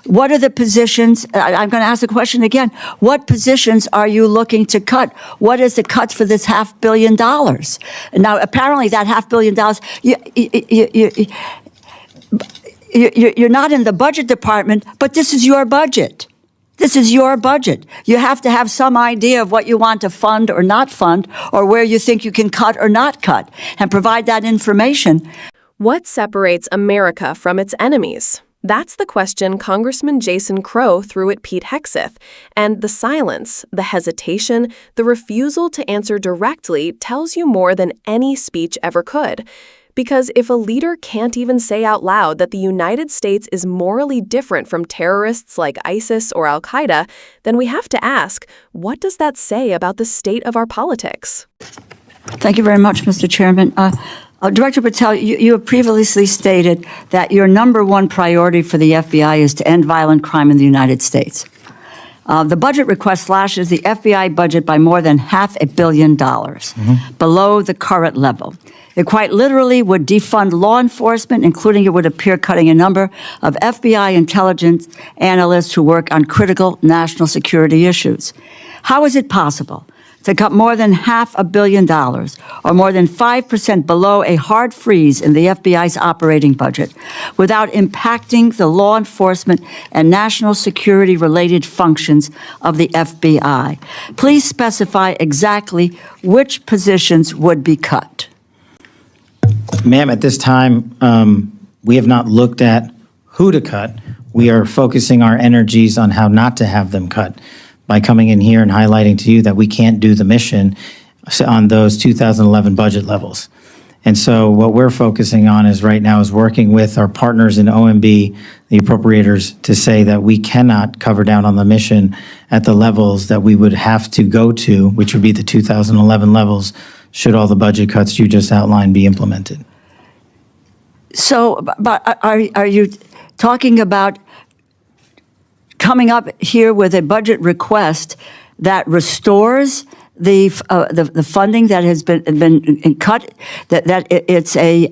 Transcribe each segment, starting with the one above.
What are the positions? I'm going to ask the question again. What positions are you looking to cut? What is the cut for this $500 million? Now, apparently that $500 million, you're not in the budget department, but this is your budget. This is your budget. You have to have some idea of what you want to fund or not fund, or where you think you can cut or not cut, and provide that information. What separates America from its enemies? That's the question Congressman Jason Crow threw at Pete Hegseth, and the silence, the hesitation, the refusal to answer directly tells you more than any speech ever could. Because if a leader can't even say out loud that the United States is morally different from terrorists like ISIS or Al-Qaeda, then we have to ask, what does that say about the state of our politics? Thank you very much, Mr. Chairman. Director Patel, you have previously stated that your number one priority for the FBI is to end violent crime in the United States. The budget request slashes the FBI budget by more than $500 million below the current level. It quite literally would defund law enforcement, including, it would appear, cutting a number of FBI intelligence analysts who work on critical national security issues. How is it possible to cut more than $500 million, or more than 5% below a hard freeze in the FBI's operating budget, without impacting the law enforcement and national security-related functions of the FBI? Please specify exactly which positions would be cut. Ma'am, at this time, we have not looked at who to cut. We are focusing our energies on how not to have them cut, by coming in here and highlighting to you that we can't do the mission on those 2011 budget levels. And so what we're focusing on is right now is working with our partners in OMB, the appropriators, to say that we cannot cover down on the mission at the levels that we would have to go to, which would be the 2011 levels, should all the budget cuts you just outlined be implemented. So, but are you talking about coming up here with a budget request that restores the funding that has been cut, that it's a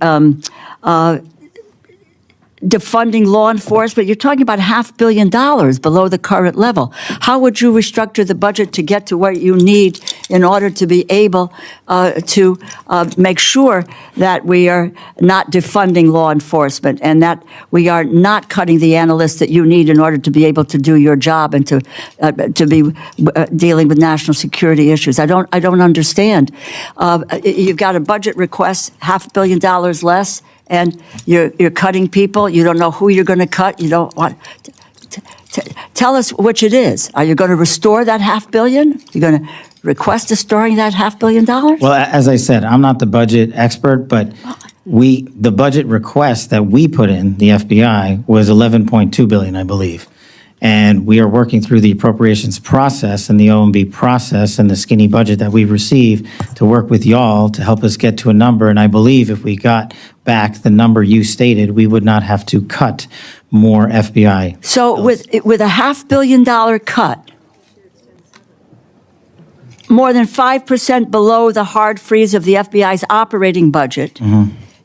defunding law enforcement? You're talking about $500 million below the current level. How would you restructure the budget to get to what you need in order to be able to make sure that we are not defunding law enforcement, and that we are not cutting the analysts that you need in order to be able to do your job and to be dealing with national security issues? I don't understand. You've got a budget request, $500 million less, and you're cutting people. You don't know who you're going to cut. You don't want. Tell us which it is. Are you going to restore that $500 million? You're going to request restoring that $500 million? Well, as I said, I'm not the budget expert, but the budget request that we put in, the FBI, was $11.2 billion, I believe. And we are working through the appropriations process and the OMB process and the skinny budget that we receive to work with y'all to help us get to a number. And I believe if we got back the number you stated, we would not have to cut more FBI. So with a $500 million cut, more than 5% below the hard freeze of the FBI's operating budget,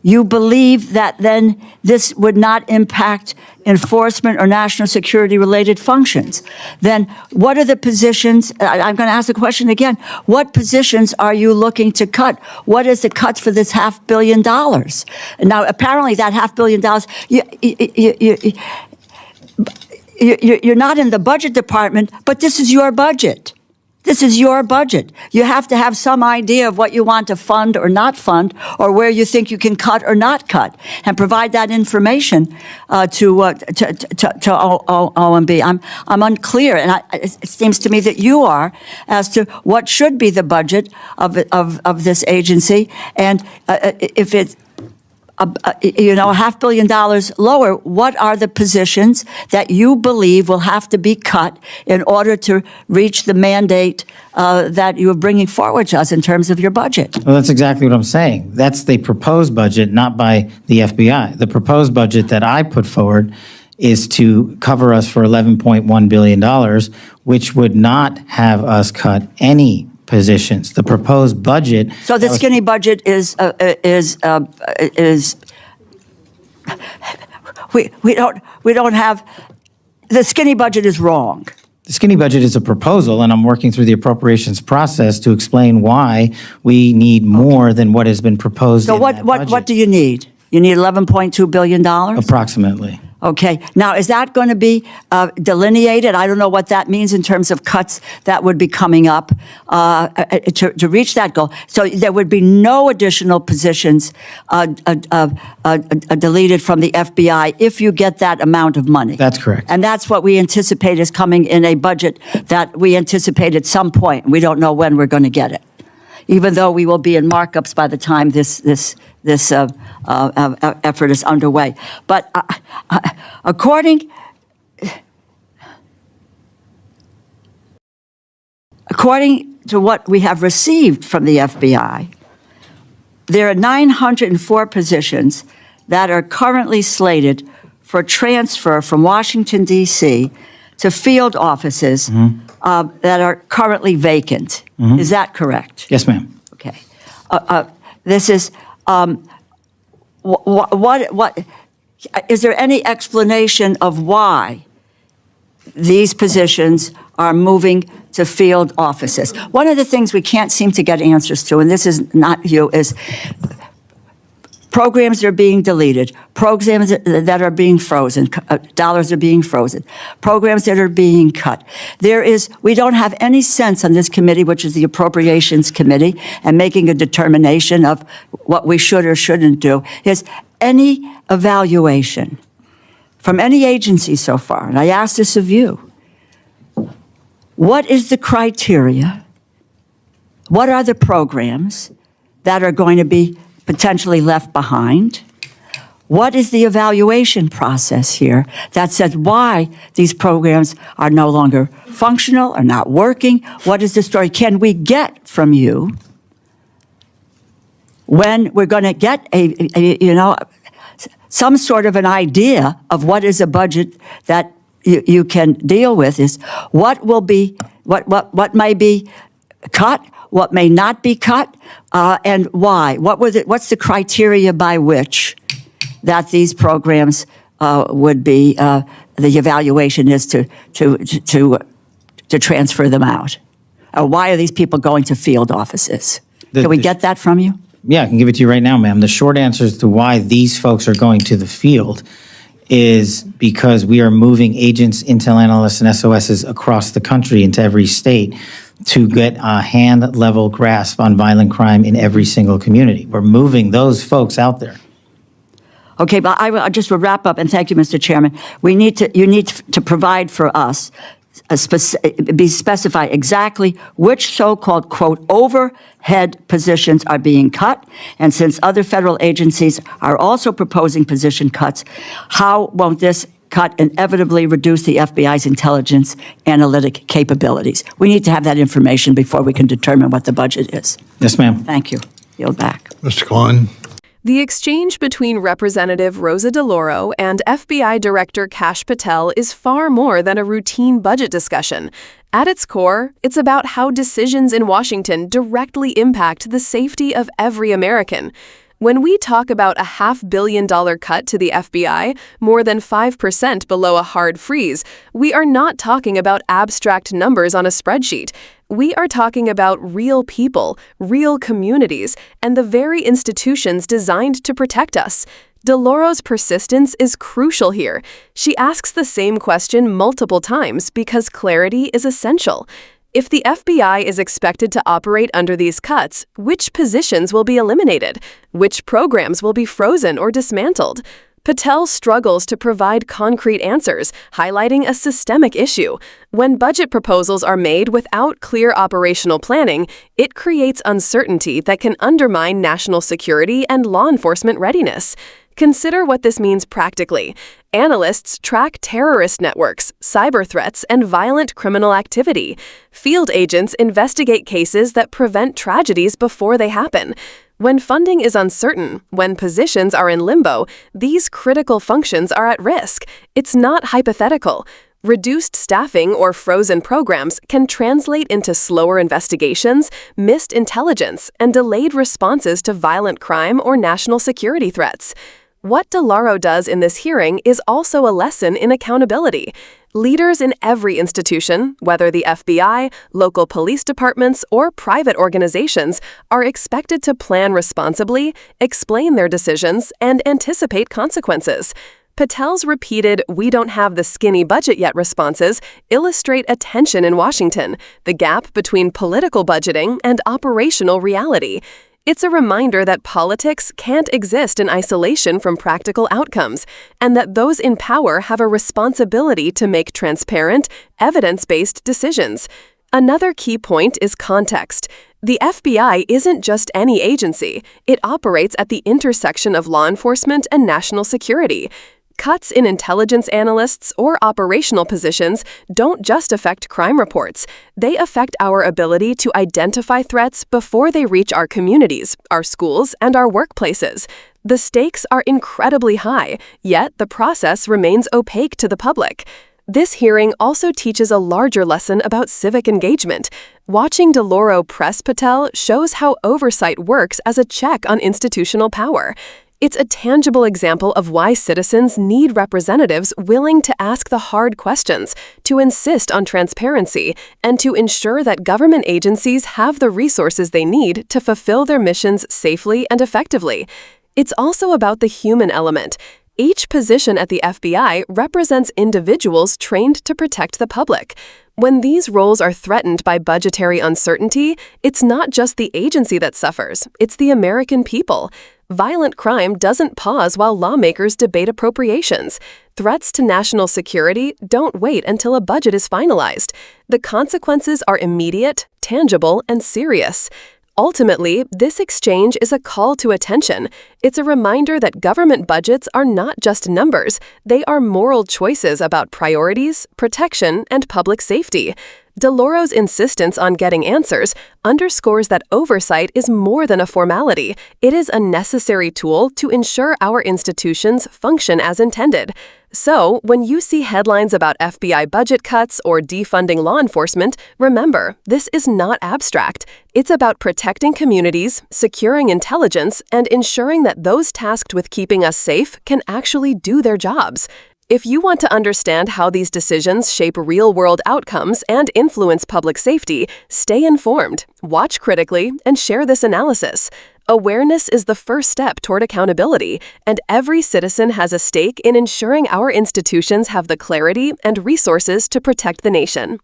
you believe that then this would not impact enforcement or national security related functions? Then what are the positions? I'm going to ask the question again. What positions are you looking to cut? What is the cut for this $500 million? Now, apparently that $500 million, you're not in the budget department, but this is your budget. This is your budget. You have to have some idea of what you want to fund or not fund, or where you think you can cut or not cut, and provide that information to OMB. I'm unclear, and it seems to me that you are, as to what should be the budget of this agency, and if it's $500 million lower, what are the positions that you believe will have to be cut in order to reach the mandate that you are bringing forward to us in terms of your budget? Well, that's exactly what I'm saying. That's the proposed budget, not by the FBI. The proposed budget that I put forward is to cover us for $11.1 billion, which would not have us cut any positions. The proposed budget. So the skinny budget is we don't have the skinny budget is wrong. The skinny budget is a proposal, and I'm working through the appropriations process to explain why we need more than what has been proposed So in that what budget. do you need? You need $11.2 billion? Approximately. Okay. Now, is that going to be delineated? I don't know what that means in terms of cuts that would be coming up to reach that goal. So there would be no additional positions deleted from the FBI if you get that amount of money. That's correct. And that's what we anticipate is coming in a budget that we anticipate at some point. We don't know when we're going to get it, even though we will be in markups by the time this effort is underway. But according to what we have received from the FBI, there are 904 positions that are currently slated for transfer from Washington, D.C. to field offices that are currently vacant. Is that correct? Yes, ma'am. Okay. This is, what, is there any explanation of why these positions are moving to field offices? One of the things we can't seem to get answers to, and this is not you, is programs that are being deleted, programs that are being frozen, dollars are being frozen, programs that are being cut. We don't have any sense on this committee, which is the Appropriations Committee, and making a determination of what we should or shouldn't do, is any evaluation from any agency so far, and I ask this of you, what is the criteria? What are the programs that are going to be potentially left behind? What is the evaluation process here that says why these programs are no longer functional or not working? What is the story? Can we get from you when we're going to get some sort of an idea of what is a budget that you can deal with? Is what will be, what may be cut, what may not be cut, and why? What's the criteria by which that these programs would be, the evaluation is to transfer them out? Why are these people going to field offices? Can we get that from you? Yeah, I can give it to you right now, ma'am. The short answer as to why these folks are going to the field is because we are moving agents, intel analysts, and SOSs across the country into every state to get a hand-level grasp on violent crime in every single community. We're moving those folks out there. Okay, but I will just wrap up, and thank you, Mr. Chairman. You need to provide for us, specify exactly which so-called, quote, overhead positions are being cut, and since other federal agencies are also proposing position cuts, how won't this cut inevitably reduce the FBI's intelligence analytic capabilities? We need to have that information before we can determine what the budget is. Yes, ma'am. Thank you. Yield back. Mr. Klein. The exchange between Representative Rosa DeLauro and FBI Director Kash Patel is far more than a routine budget discussion. At its core, it's about how decisions in Washington directly impact the safety of every American. When we talk about a $500 million cut to the FBI, more than 5% below a hard freeze, we are not talking about abstract numbers on a spreadsheet. We are talking about real people, real communities, and the very institutions designed to protect us. DeLauro's persistence is crucial here. She asks the same question multiple times because clarity is essential. If the FBI is expected to operate under these cuts, which positions will be eliminated? Which programs will be frozen or dismantled? Patel struggles to provide concrete answers, highlighting a systemic issue. When budget proposals are made without clear operational planning, it creates uncertainty that can undermine national security and law enforcement readiness. Consider what this means practically. Analysts track terrorist networks, cyber threats, and violent criminal activity. Field agents investigate cases that prevent tragedies before they happen. When funding is uncertain, when positions are in limbo, these critical functions are at risk. It's not hypothetical. Reduced staffing or frozen programs can translate into slower investigations, missed intelligence, and delayed responses to violent crime or national security threats. What DeLauro does in this hearing is also a lesson in accountability. Leaders in every institution, whether the FBI, local police departments, or private organizations, are expected to plan responsibly, explain their decisions, and anticipate consequences. Patel's repeated "we don't have the skinny budget yet" responses illustrate a tension in Washington, the gap between political budgeting and operational reality. It's a reminder that politics can't exist in isolation from practical outcomes, and that those in power have a responsibility to make transparent, evidence-based decisions. Another key point is context. The FBI isn't just any agency. It operates at the intersection of law enforcement and national security. Cuts in intelligence analysts or operational positions don't just affect crime reports. They affect our ability to identify threats before they reach our communities, our schools, and our workplaces. The stakes are incredibly high, yet the process remains opaque to the public. This hearing also teaches a larger lesson about civic engagement. Watching DeLauro press Patel shows how oversight works as a check on institutional power. It's a tangible example of why citizens need representatives willing to ask the hard questions, to insist on transparency, and to ensure that government agencies have the resources they need to fulfill their missions safely and effectively. It's also about the human element. Each position at the FBI represents individuals trained to protect the public. When these roles are threatened by budgetary uncertainty, it's not just the agency that suffers, it's the American people. Violent crime doesn't pause while lawmakers debate appropriations. Threats to national security don't wait until a budget is finalized. The consequences are immediate, tangible, and serious. Ultimately, this exchange is a call to attention. It's a reminder that government budgets are not just numbers. They are moral choices about priorities, protection, and public safety. DeLauro's insistence on getting answers underscores that oversight is more than a formality. It is a necessary tool to ensure our institutions function as intended. So, when you see headlines about FBI budget cuts or defunding law enforcement, remember, this is not abstract. It's about protecting communities, securing intelligence, and ensuring that those tasked with keeping us safe can actually do their jobs. If you want to understand how these decisions shape real-world outcomes and influence public safety, stay informed, watch critically, and share this analysis. Awareness is the first step toward accountability, and every citizen has a stake in ensuring our institutions have the clarity and resources to protect the nation.